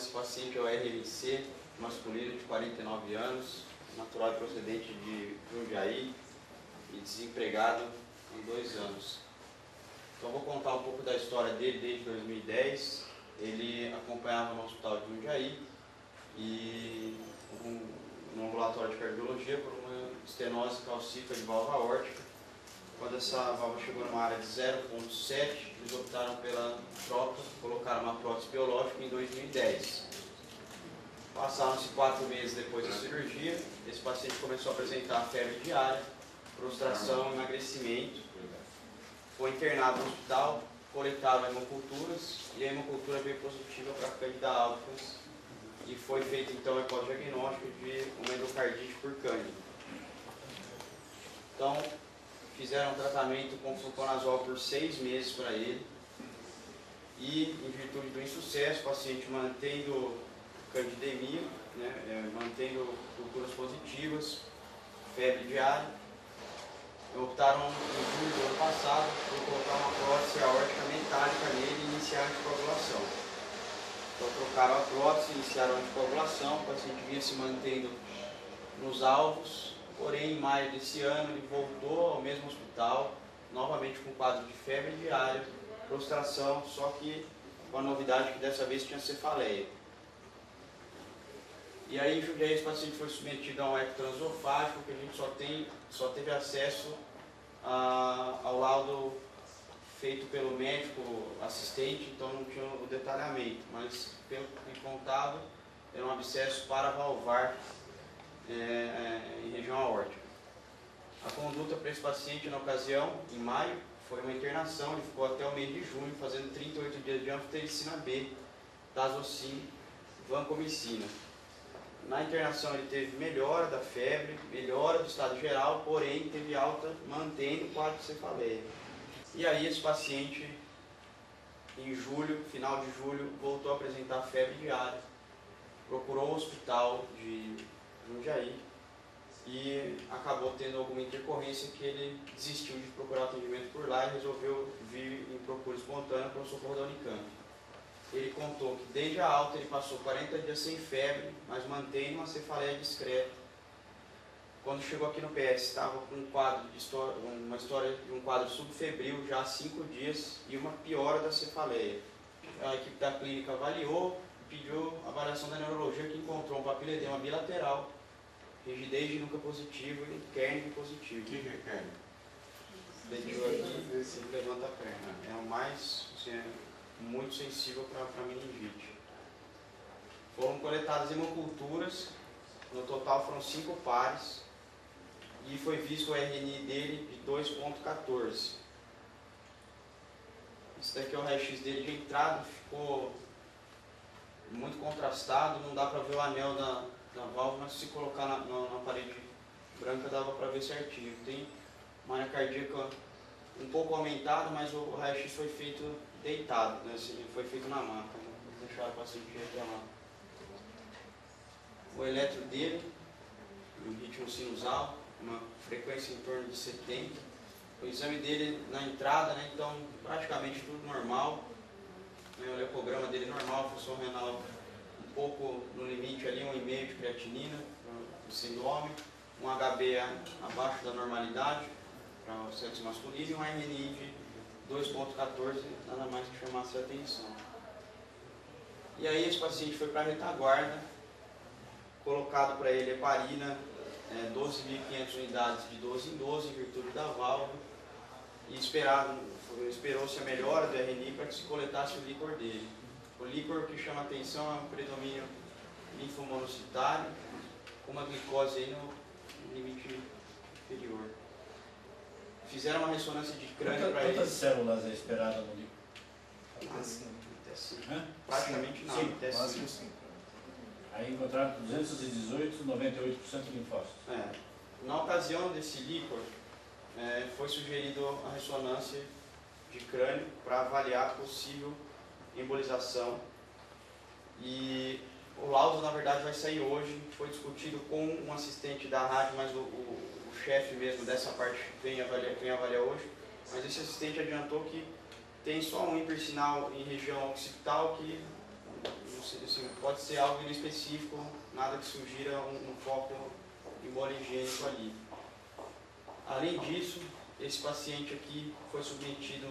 esse paciente é o RMC, masculino de 49 anos, natural e procedente de Jundiaí e desempregado há 2 anos. Então vou contar um pouco da história dele desde 2010. Ele acompanhava no hospital de Jundiaí e no ambulatório de cardiologia por uma estenose calcífica de válvula aórtica. Quando essa válvula chegou numa área de 0,7, eles optaram pela troca, colocaram uma prótese biológica em 2010. Passaram-se 4 meses depois da cirurgia, esse paciente começou a apresentar febre diária, prostração e emagrecimento. Foi internado no hospital, coletaram hemoculturas e a hemocultura veio positiva para Candida albicans e foi feito então o ecodiagnóstico de uma endocardite por Candida. Então, fizeram um tratamento com fluconazol por 6 meses para ele e, em virtude do insucesso, o paciente mantendo candidemia, mantendo culturas positivas, febre diária, optaram em julho do ano passado por colocar uma prótese aórtica metálica nele e iniciar a anticoagulação. Então trocaram a prótese, iniciaram a anticoagulação, o paciente vinha se mantendo nos alvos, porém em maio desse ano ele voltou ao mesmo hospital, novamente com quadro de febre diária, prostração, só que com a novidade que dessa vez tinha cefaleia. E aí em Jundiaí esse paciente foi submetido a um eco transesofágico, que a gente só teve acesso ao laudo feito pelo médico assistente, então não tinha o detalhamento, mas pelo que contava, era um abscesso paravalvar em região aórtica. A conduta para esse paciente na ocasião, em maio, foi uma internação, ele ficou até o mês de junho fazendo 38 dias de anfotericina B, tazocin, vancomicina. Na internação ele teve melhora da febre, melhora do estado geral, porém teve alta mantendo o quadro de cefaleia. E aí esse paciente, em julho, final de julho, voltou a apresentar febre diária, procurou o hospital de Jundiaí e acabou tendo alguma intercorrência que ele desistiu de procurar atendimento por lá e resolveu vir em procura espontânea para o socorro da Unicamp. Ele contou que desde a alta ele passou 40 dias sem febre, mas mantém uma cefaleia discreta. Quando chegou aqui no PS, estava com uma história de um quadro subfebril já há 5 dias e uma piora da cefaleia. A equipe da clínica avaliou, pediu avaliação da neurologia, que encontrou um papiledema bilateral, rigidez de nuca positivo e kernel positivo. O que é kernel? Deitou aqui, sempre levanta a perna. É o mais, muito sensível para meningite. Foram coletadas hemoculturas, no total foram 5 pares, e foi visto o RNI dele de 2,14. Esse daqui é o raio-x dele de entrada, ficou muito contrastado, não dá para ver o anel da válvula, mas se colocar na parede branca dava para ver certinho. Tem uma área cardíaca um pouco aumentada, mas o raio-x foi feito deitado, foi feito na maca, vou deixar o paciente reclamar. O eletro dele, um ritmo sinusal, uma frequência em torno de 70. O exame dele na entrada, então praticamente tudo normal. O leucograma dele normal, função renal um pouco no limite ali, 1,5 de creatinina para o síndrome, um HB abaixo da normalidade para o sexo masculino e um RNI de 2,14, nada mais que chamasse a atenção. E aí esse paciente foi para a retaguarda, colocado para ele heparina, 12.500 unidades de 12 em 12, em virtude da válvula, e esperou-se a melhora do RNI para que se coletasse o líquor dele. O líquor que chama a atenção é um predomínio linfomonocitário, com uma glicose aí no limite inferior. Fizeram uma ressonância de crânio para ele. Quantas células é esperada no líquor? Até 5. Praticamente nada, até 5. Aí encontraram 218, 98% de linfócitos. Na ocasião desse líquor, foi sugerido a ressonância de crânio para avaliar a possível embolização. E o laudo, na verdade, vai sair hoje. Foi discutido com um assistente da rádio, mas o chefe mesmo dessa parte vem avaliar hoje. Mas esse assistente adiantou que tem só um hipersinal em região occipital que, não sei, assim, pode ser algo inespecífico, nada que sugira um foco emboliogênico ali. Além disso, esse paciente aqui foi submetido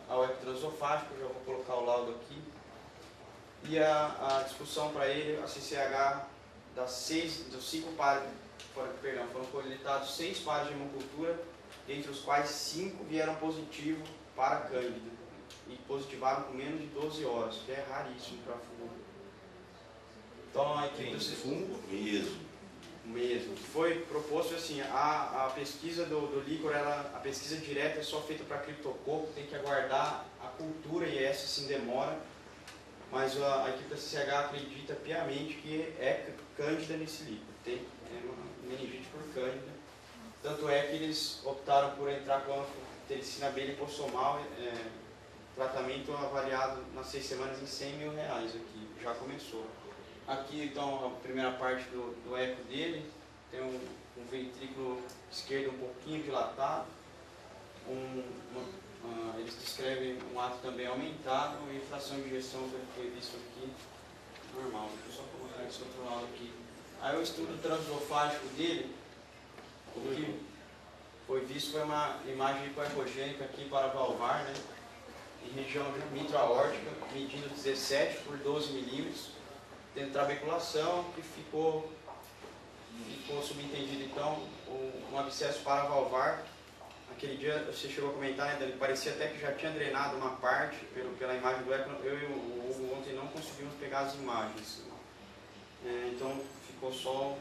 ao eco transesofágico, já vou colocar o laudo aqui, e a discussão para ele, a CCH, dos 5 pares, foram coletados 6 pares de hemocultura, entre os quais 5 vieram positivo para Cândida, e positivaram com menos de 12 horas, que é raríssimo para fungo. Então, a equipe do fungo mesmo. Foi proposto assim, a pesquisa do líquor, a pesquisa direta é só feita para criptococo, tem que aguardar a cultura e essa sim demora, mas a equipe da CCH acredita piamente que é cândida nesse líquido, é uma meningite por cândida. Tanto é que eles optaram por entrar com a anfotericina B liposomal, tratamento avaliado nas 6 semanas em R$100 mil aqui, já começou. Aqui então a primeira parte do eco dele, tem um ventrículo esquerdo um pouquinho dilatado, eles descrevem um ato também aumentado e fração de ejeção que foi visto aqui, normal. Deixa eu só colocar esse outro lado aqui. Aí o estudo transesofágico dele, o que foi visto foi uma imagem hipoecogênica aqui para valvar, né, em região mitro-aórtica, medindo 17 por 12 milímetros, tendo trabeculação, que ficou subentendido então um abscesso paravalvar. Aquele dia você chegou a comentar, né, Dani, parecia até que já tinha drenado uma parte pela imagem do eco. Eu e o Hugo ontem não conseguimos pegar as imagens, então ficou só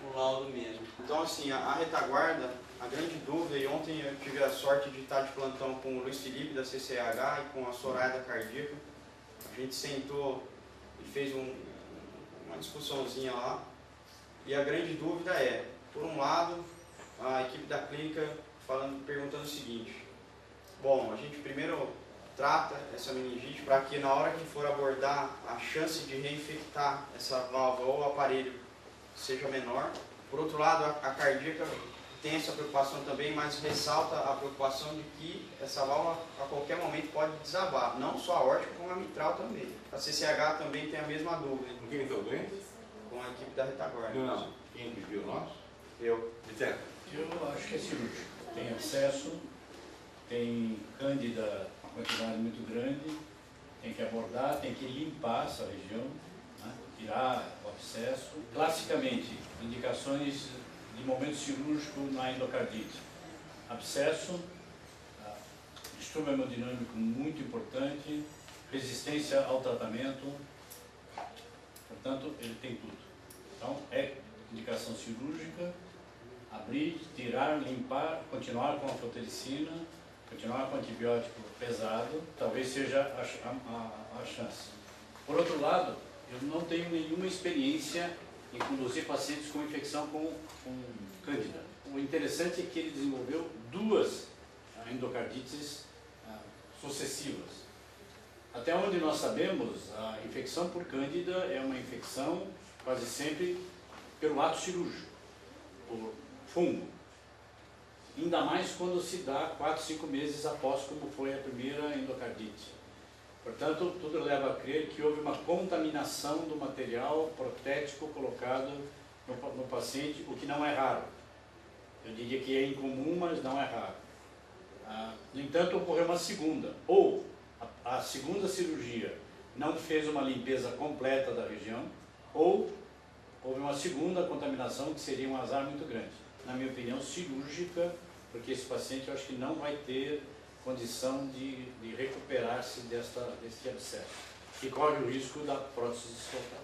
o laudo mesmo. Então assim, a retaguarda, a grande dúvida, e ontem eu tive a sorte de estar de plantão com o Luiz Felipe da CCH e com a Soraya da Cardíaca. A gente sentou e fez uma discussãozinha lá, e a grande dúvida é, por um lado, a equipe da clínica perguntando o seguinte: bom, a gente primeiro trata essa meningite para que na hora que for abordar a chance de reinfectar essa válvula ou aparelho seja menor. Por outro lado, a cardíaca tem essa preocupação também, mas ressalta a preocupação de que essa válvula a qualquer momento pode desabar, não só a aórtica, como a mitral também. A CCH também tem a mesma dúvida. Com quem está doente? Com a equipe da retaguarda. Não. Quem viu nós? Eu. Eu acho que é cirúrgico. Tem abscesso, tem cândida, quantidade muito grande, tem que abordar, tem que limpar essa região, né? Tirar o abscesso. Classicamente, indicações de momento cirúrgico na endocardite. Abscesso, distúrbio hemodinâmico muito importante, resistência ao tratamento, portanto, ele tem tudo. Então, é indicação cirúrgica, abrir, tirar, limpar, continuar com a anfotericina, continuar com antibiótico pesado, talvez seja a chance. Por outro lado, eu não tenho nenhuma experiência em conduzir pacientes com infecção com cândida. O interessante é que ele desenvolveu 2 endocardites sucessivas. Até onde nós sabemos, a infecção por cândida é uma infecção quase sempre pelo ato cirúrgico, por fungo. Ainda mais quando se dá 4, 5 meses após como foi a primeira endocardite. Portanto, tudo leva a crer que houve uma contaminação do material protético colocado no paciente, o que não é raro. Eu diria que é incomum, mas não é raro. No entanto, ocorreu uma segunda, ou a segunda cirurgia não fez uma limpeza completa da região, ou houve uma segunda contaminação que seria um azar muito grande. Na minha opinião, cirúrgica, porque esse paciente eu acho que não vai ter condição de recuperar-se deste abscesso, que corre o risco da prótese soltar.